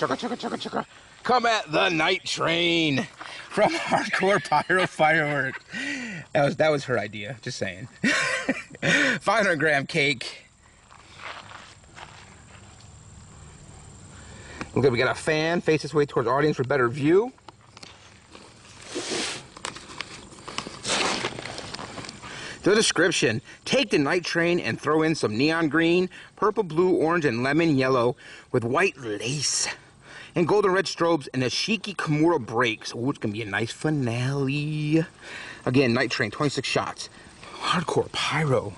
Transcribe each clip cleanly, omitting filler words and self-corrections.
Chugga, chugga, chugga, chugga. Come at the night train from Hardcore Pyro Fireworks. That was her idea, just saying. 500-gram cake. Okay, we got a fan. Face this way towards the audience for better view. The description: take the night train and throw in some neon green, purple, blue, orange, and lemon yellow with white lace and golden red strobes and a cheeky Kimura brakes. Oh, it's gonna be a nice finale. Again, night train, 26 shots. Hardcore Pyro.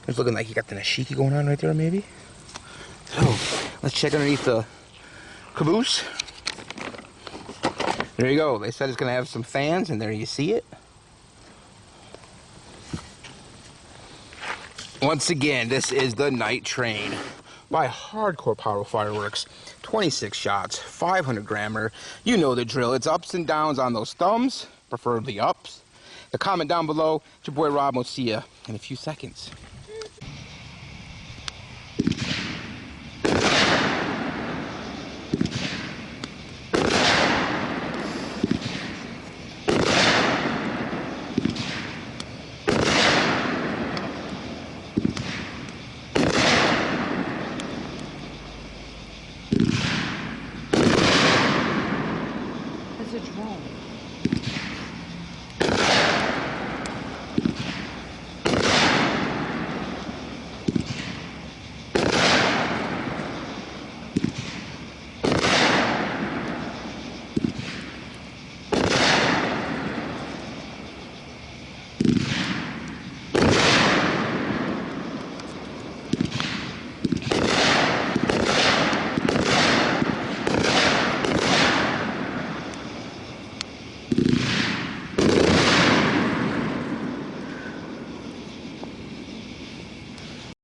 It's looking like you got the Nashiki going on right there, maybe. So let's check underneath the caboose. There you go. They said it's gonna have some fans, and there you see it. Once again, this is the Night Train by Hardcore Pyro Fireworks. 26 shots, 500 grammer. You know the drill. It's ups and downs on those thumbs, preferably ups. The comment down below. It's your boy Rob. We'll see you in a few seconds. It's a drone.